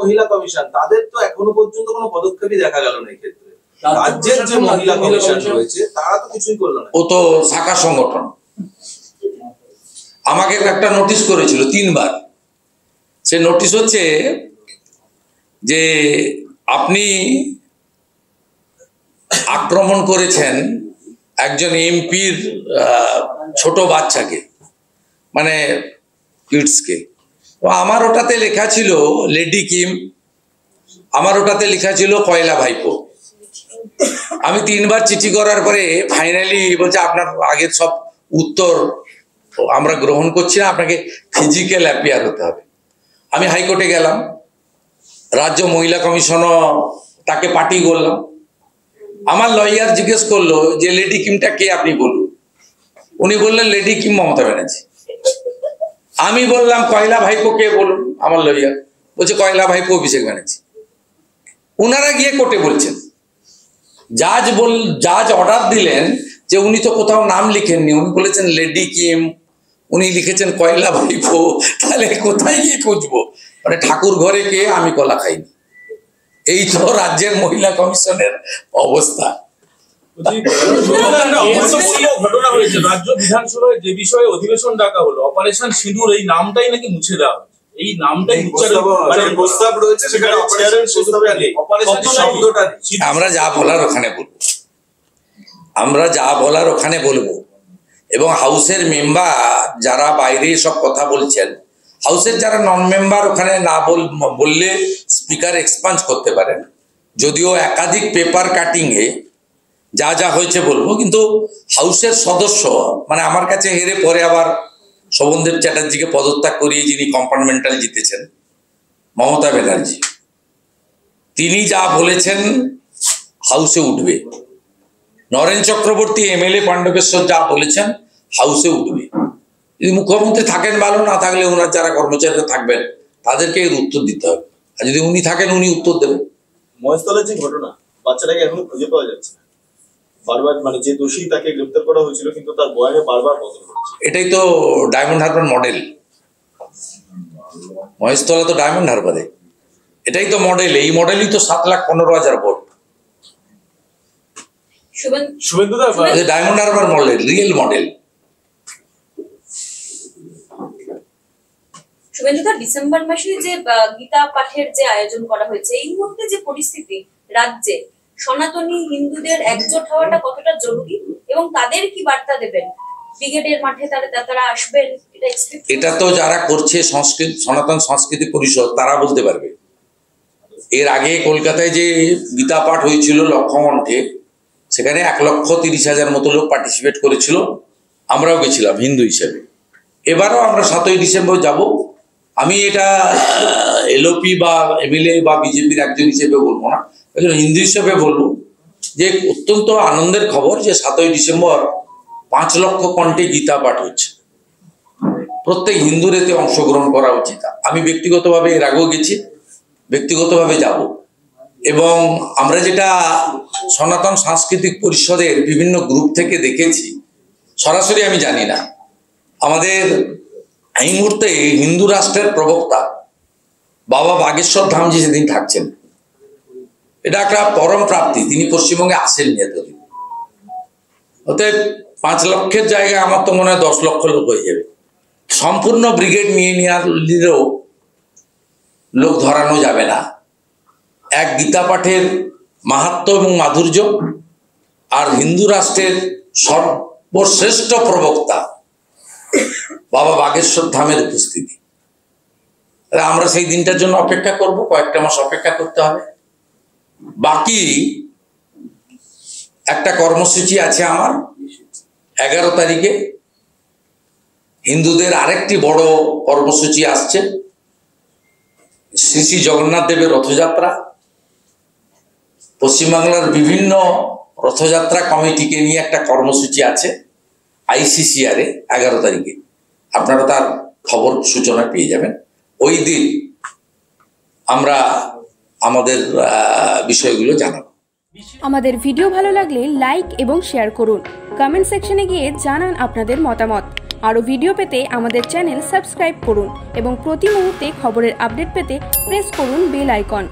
মহিলা কমিশন, তাদের তো এখনো পর্যন্ত কোনো পদক্ষেপই দেখা গেল না এই ক্ষেত্রে। রাজ্যের যে মহিলা কমিশন রয়েছে তারা তো কিছুই করলো না। ও তো শাখা সংগঠন। আমাকে একটা নোটিশ করেছিল 3 বার। সে নোটিশ হচ্ছে যে আপনি আক্রমণ করেছেন একজন এমপির ছোট বাচ্চাকে, মানে কিডসকে। আমার ওটাতে লেখা ছিল লেডি কিম, আমার ওটাতে লেখা ছিল কয়লা ভাইপো। আমি 3 বার চিঠি করার পরে ফাইনালি বলছে আপনার আগের সব উত্তর আমরা গ্রহণ করছি না, আপনাকে ফিজিক্যাল অ্যাপিয়ার হতে হবে। আমি হাইকোর্টে গেলাম, রাজ্য মহিলা কমিশনও তাকে পাঠিয়ে করলাম। আমার লয়ার জিজ্ঞেস করলো যে লেডি কিমটা কে আপনি বলুন। উনি বললেন লেডি কিম মমতা ব্যানার্জি। আমি বললাম কয়লা ভাইপো কে বলুন। আমার লয়ার বলছে কয়লা ভাইপো অভিষেক ব্যানার্জি। ওনারা গিয়ে কোর্টে বলছেন, জাজ অর্ডার দিলেন যে উনি তো কোথাও নাম লিখেননি, উনি বলেছেন লেডি কিম, উনি লিখেছেন কয়লা ভাইপো। তাহলে কোথায় গিয়ে খুঁজবো? মানে ঠাকুর ঘরে কে, আমি কলা খাইনি। এই তো রাজ্যের মহিলা কমিশনের অবস্থা। ঘটনা হয়েছে রাজ্য বিধানসভায় যে বিষয়ে অধিবেশন ডাকা হলো, অপারেশন সিঁদুর, এই নামটাই নাকি মুছে দেওয়া হয়েছে। এই নামটাই প্রস্তাব রয়েছে, সেখানে আমরা যা বলার ওখানে বলবো, আমরা যা বলার ওখানে বলবো। এবং হাউসের মেম্বার যারা বাইরে সব কথা বলছেন, হাউসের যারা নন মেম্বার ওখানে না বললে স্পিকার এক্সপাঞ্জ করতে পারেন। যদিও একাধিক পেপার কাটিংয়ে যা যা হয়েছে বলবো, কিন্তু হাউসের সদস্য মানে আমার কাছে হেরে পরে আবার শোভনদেব চ্যাটার্জিকে পদত্যাগ করিয়ে যিনি কম্পার্টমেন্টাল জিতেছেন, মমতা ব্যানার্জি, তিনি যা বলেছেন হাউসে উঠবে। নরেন চক্রবর্তী এমএলএ পাণ্ডবেশ্বর যা বলেছেন হাউসে উঠবে। যদি মুখ্যমন্ত্রী থাকেন ভালো, না থাকলে ওনার যারা কর্মচারীরা থাকবেন তাদেরকে এর উত্তর দিতে হবে। আর যদি উনি থাকেন উনি উত্তর দেবেন। মহেশতলার যে ঘটনা, বাচ্চাটাকে এখন খুঁজে পাওয়া যাচ্ছে না, বারবার মানে যে দোষী তাকে গ্রেফতার করা হয়েছিল কিন্তু তার বয়ানে বারবার বদল হচ্ছে। এটাই তো ডায়মন্ড হারবার মডেল। মহেশতলা তো ডায়মন্ড হারবারে, এটাই তো মডেল। এই মডেলই তো 7,15,000 ভোট। Diamond Harbour model, real model. শুভেন্দুদা, ডিসেম্বর মাসে যে গীতা পাঠের যে আয়োজন করা হয়েছে, এই মুহূর্তে যে পরিস্থিতি রাজ্যে, সনাতনী হিন্দুদের একজোট হওয়াটা কতটা জরুরি এবং তাদের কি বার্তা দেবেন? ব্রিগেডের মাঠে তারা আসবেন, এটা তো যারা করছে সনাতন সংস্কৃতি পরিষদ তারা বলতে পারবে। এর আগে কলকাতায় যে গীতা পাঠ হয়েছিল লক্ষমণ্ঠে, সেখানে 1,30,000 মতো লোক পার্টিসিপেট করেছিল, আমরাও গেছিলাম হিন্দু হিসেবে। এবারও আমরা 7ই ডিসেম্বর যাব। আমি এটা এলওপি বা এমএলএ বা বিজেপির একজন হিসেবে বলবো না, একজন হিন্দু হিসেবে বলবো যে অত্যন্ত আনন্দের খবর যে 7ই ডিসেম্বর 5 লক্ষ কণ্ঠে গীতা পাঠ হচ্ছে। প্রত্যেক হিন্দুর এতে অংশগ্রহণ করা উচিত। আমি ব্যক্তিগতভাবে এর আগেও গেছি, ব্যক্তিগতভাবে যাব। এবং আমরা যেটা সনাতন সাংস্কৃতিক পরিষদের বিভিন্ন গ্রুপ থেকে দেখেছি, সরাসরি আমি জানি না, আমাদের এই মুহূর্তে হিন্দু রাষ্ট্রের প্রবক্তা বাবা বাগেশ্বর ধামজি সেদিন থাকছেন। এটা একটা পরম প্রাপ্তি, তিনি পশ্চিমবঙ্গে আসেননি এতদিন। অতএব 5 লক্ষের জায়গায় আমার তো মনে হয় 10 লক্ষ লোক হয়ে যাবে। সম্পূর্ণ ব্রিগেড নিয়ে নিলেও লোক ধরানো যাবে না। এক গীতা পাঠের মাহাত্ম্য এবং মাধুর্য, আর হিন্দু রাষ্ট্রের সর্বশ্রেষ্ঠ প্রবক্তা বাবা বাগেশ্বর ধামের উপস্থিতি। আমরা সেই দিনটার জন্য অপেক্ষা করব, কয়েকটা মাস অপেক্ষা করতে হবে। বাকি একটা কর্মসূচি আছে আমার 11 তারিখে। হিন্দুদের আরেকটি বড় কর্মসূচি আসছে, শ্রী শ্রী জগন্নাথ দেবের রথযাত্রা। পশ্চিমবাংলার বিভিন্ন রথযাত্রা কমিটিকে নিয়ে একটা কর্মসূচি আছে আইসিসিআরে 11 তারিখে। আপনারা তার খবর সূচনা পেয়ে যাবেন। ওই দিন আমরা আমাদের বিষয়গুলো জানাবো। আমাদের ভিডিও ভালো লাগলে লাইক এবং শেয়ার করুন। কমেন্ট সেকশনে গিয়ে জানান আপনাদের মতামত। আরও ভিডিও পেতে আমাদের চ্যানেল সাবস্ক্রাইব করুন এবং প্রতি মুহূর্তে খবরের আপডেট পেতে প্রেস করুন বেল আইকন।